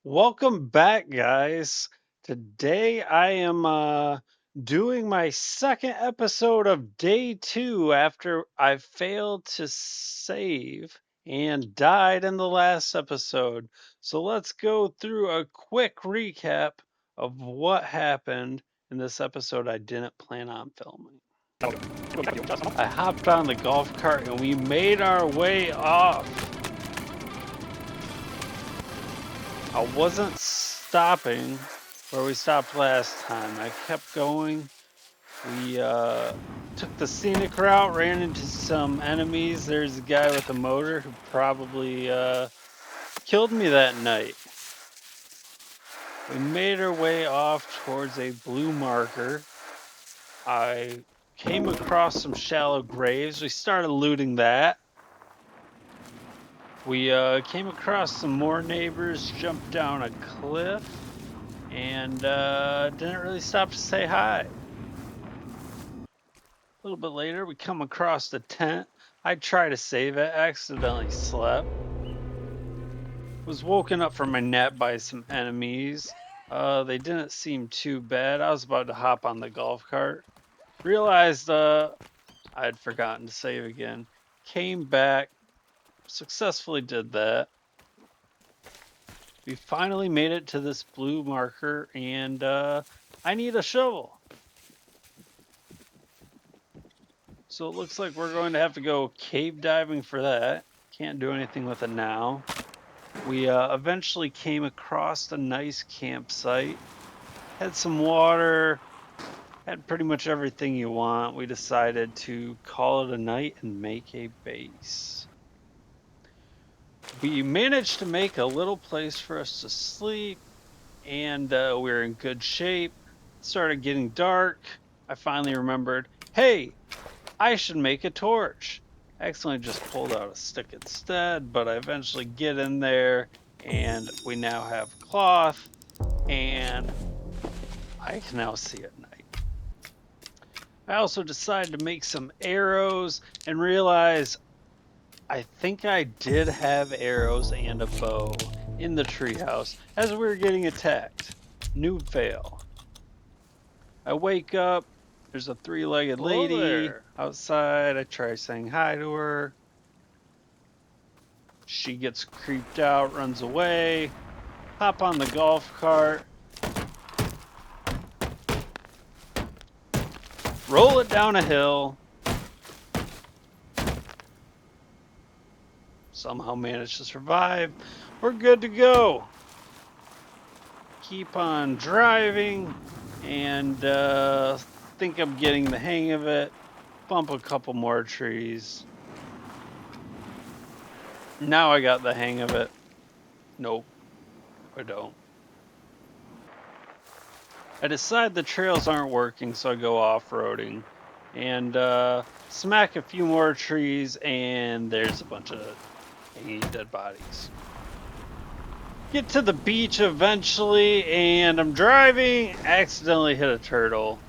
Welcome back, guys. Today I am doing my second episode of day two after I failed to save and died in the last episode. So let's go through a quick recap of what happened in this episode I didn't plan on filming. I hopped on the golf cart and we made our way off. I wasn't stopping where we stopped last time. I kept going. We took the scenic route, ran into some enemies. There's a guy with a motor who probably killed me that night. We made our way off towards a blue marker. I came across some shallow graves. We started looting that. We came across some more neighbors, jumped down a cliff, and didn't really stop to say hi. A little bit later, we come across the tent. I tried to save it, accidentally slept. Was woken up from my nap by some enemies. They didn't seem too bad. I was about to hop on the golf cart. Realized I had forgotten to save again. Came back, successfully did that. We finally made it to this blue marker, and I need a shovel. So it looks like we're going to have to go cave diving for that. Can't do anything with it now. We eventually came across a nice campsite. Had some water. Had pretty much everything you want. We decided to call it a night and make a base. We managed to make a little place for us to sleep, and we're in good shape. It started getting dark. I finally remembered, hey, I should make a torch. I accidentally just pulled out a stick instead, but I eventually get in there and we now have cloth and I can now see at night. I also decided to make some arrows and realize I think I did have arrows and a bow in the treehouse as we were getting attacked. Noob fail. I wake up. There's a three-legged lady outside. I try saying hi to her. She gets creeped out, runs away. Hop on the golf cart. Roll it down a hill. Somehow manage to survive. We're good to go. Keep on driving and think I'm getting the hang of it. Bump a couple more trees. Now I got the hang of it. Nope, I don't. I decide the trails aren't working, so I go off-roading and smack a few more trees, and there's a bunch of hanging dead bodies. Get to the beach eventually, and I'm driving, accidentally hit a turtle.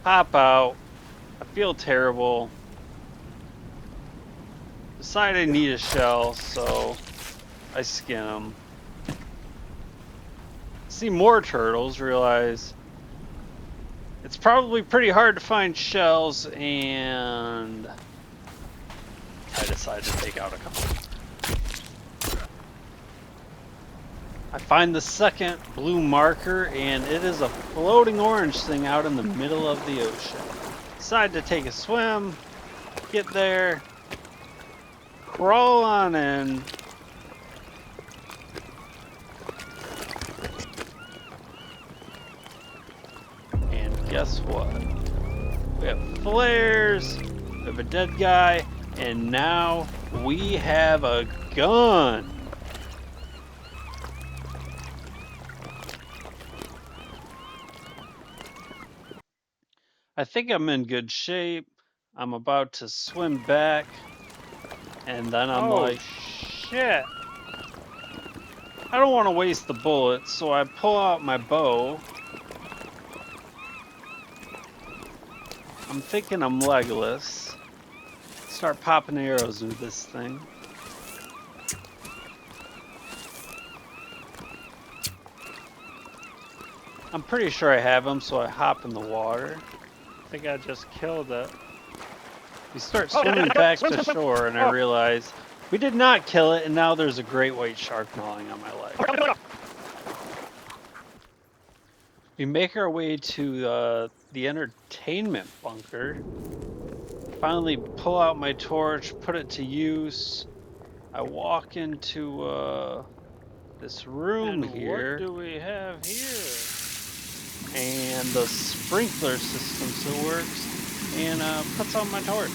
Hop out. I feel terrible. Decide I need a shell, so I skin them. See more turtles, realize it's probably pretty hard to find shells, and I decide to take out a couple. I find the second blue marker, and it is a floating orange thing out in the middle of the ocean. Decide to take a swim, get there, crawl on in. And guess what? We have flares, we have a dead guy, and now we have a gun. I think I'm in good shape. I'm about to swim back, and then I'm like, shit. I don't want to waste the bullets, so I pull out my bow. I'm thinking I'm Legolas. Start popping arrows with this thing. I'm pretty sure I have him, so I hop in the water. I think I just killed it. We start swimming back to shore, and I realize we did not kill it, and now there's a great white shark gnawing on my leg. We make our way to the entertainment bunker. Finally pull out my torch, put it to use. I walk into this room here. What do we have here? And the sprinkler system still works, and puts on my torch.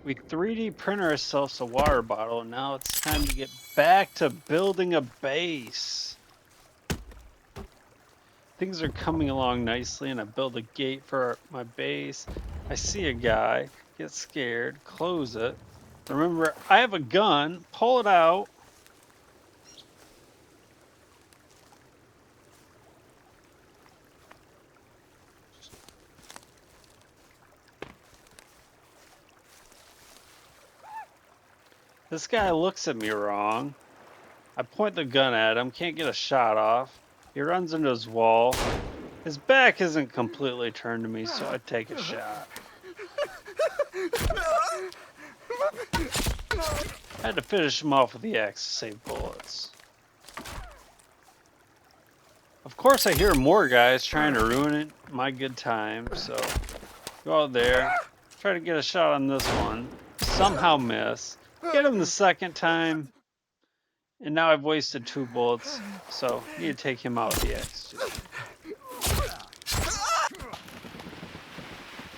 We 3D print ourselves a water bottle, and now it's time to get back to building a base. Things are coming along nicely, and I build a gate for my base. I see a guy, get scared, close it. Remember, I have a gun, pull it out. This guy looks at me wrong. I point the gun at him, can't get a shot off. He runs into his wall. His back isn't completely turned to me, so I take a shot. I had to finish him off with the axe to save bullets. Of course, I hear more guys trying to ruin my good time, so go out there, try to get a shot on this one, somehow miss, get him the second time, and now I've wasted 2 bullets, so I need to take him out with the axe too.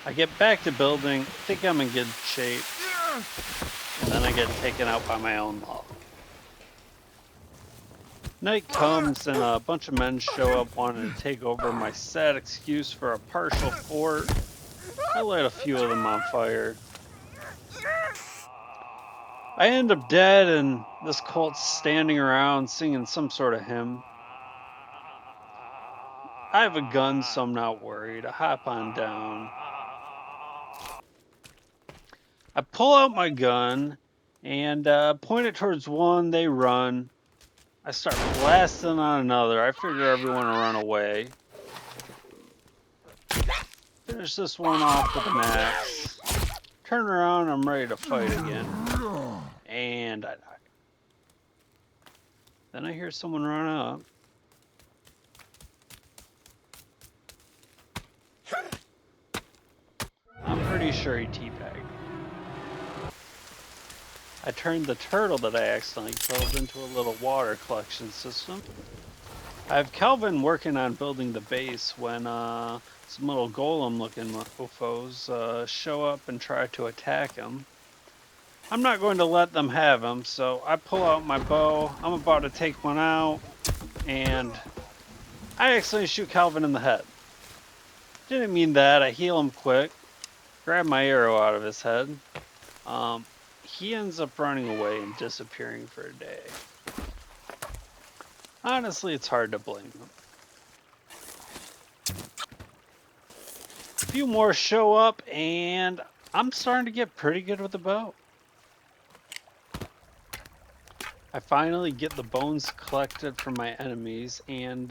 I get back to building, think I'm in good shape, and then I get taken out by my own log. Night comes and a bunch of men show up wanting to take over my sad excuse for a partial fort. I light a few of them on fire. I end up dead, and this cult's standing around singing some sort of hymn. I have a gun, so I'm not worried. I hop on down. I pull out my gun and point it towards one. They run. I start blasting on another. I figure everyone will run away. Finish this one off with an axe. Turn around, I'm ready to fight again. And I die. Then I hear someone run up. I'm pretty sure he teabagged me. I turned the turtle that I accidentally killed into a little water collection system. I have Kelvin working on building the base when some little golem looking UFOs show up and try to attack him. I'm not going to let them have him, so I pull out my bow. I'm about to take one out, and I accidentally shoot Kelvin in the head. Didn't mean that. I heal him quick, grab my arrow out of his head. He ends up running away and disappearing for a day. Honestly, it's hard to blame him. A few more show up, and I'm starting to get pretty good with the bow. I finally get the bones collected from my enemies, and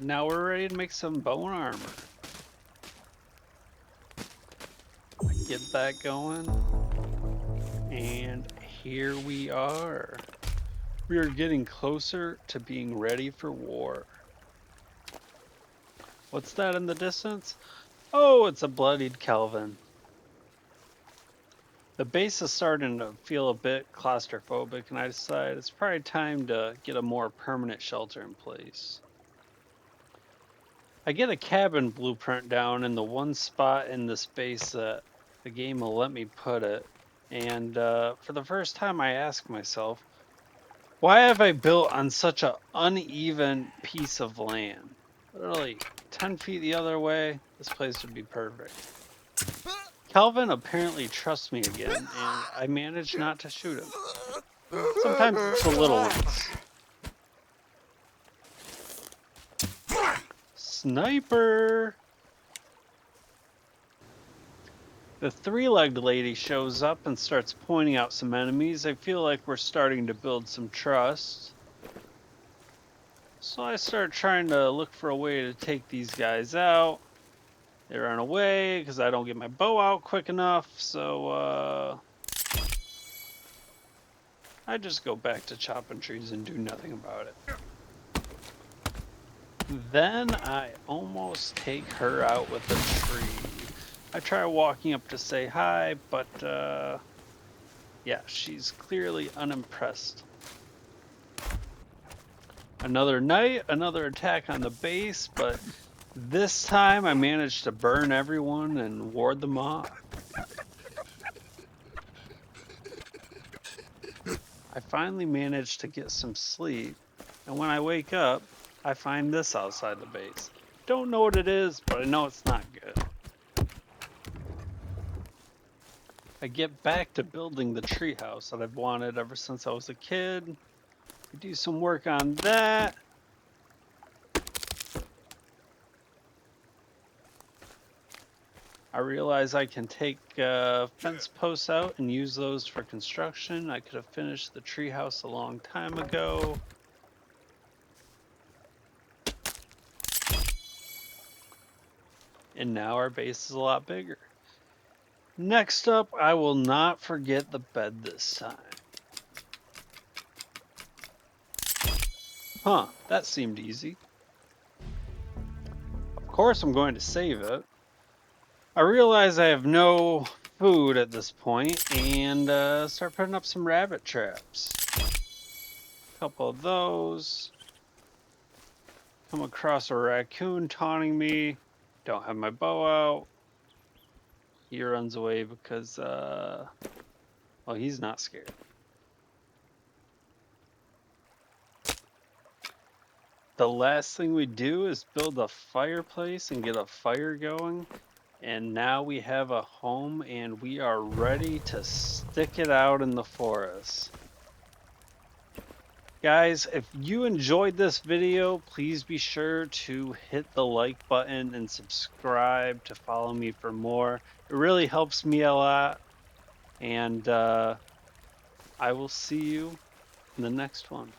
now we're ready to make some bone armor. I get that going, and here we are. We are getting closer to being ready for war. What's that in the distance? Oh, it's a bloodied Kelvin. The base is starting to feel a bit claustrophobic, and I decide it's probably time to get a more permanent shelter in place. I get a cabin blueprint down in the one spot in this base that the game will let me put it, and for the first time I ask myself, why have I built on such an uneven piece of land? Literally 10 feet the other way, this place would be perfect. Kelvin apparently trusts me again, and I manage not to shoot him. Sometimes it's the little ones. Sniper! The 3-legged lady shows up and starts pointing out some enemies. I feel like we're starting to build some trust. So I start trying to look for a way to take these guys out. They run away because I don't get my bow out quick enough. So I just go back to chopping trees and do nothing about it. Then I almost take her out with a tree. I try walking up to say hi, but yeah, she's clearly unimpressed. Another night, another attack on the base, but this time I managed to burn everyone and ward them off. I finally managed to get some sleep, and when I wake up, I find this outside the base. Don't know what it is, but I know it's not good. I get back to building the treehouse that I've wanted ever since I was a kid. I do some work on that. I realize I can take fence posts out and use those for construction. I could have finished the treehouse a long time ago. And now our base is a lot bigger. Next up, I will not forget the bed this time. Huh, that seemed easy. Of course I'm going to save it. I realize I have no food at this point and start putting up some rabbit traps. A couple of those. Come across a raccoon taunting me. Don't have my bow out. He runs away because, well, he's not scared. The last thing we do is build a fireplace and get a fire going. And now we have a home and we are ready to stick it out in the forest. Guys, if you enjoyed this video, please be sure to hit the like button and subscribe to follow me for more. It really helps me a lot. And I will see you in the next one.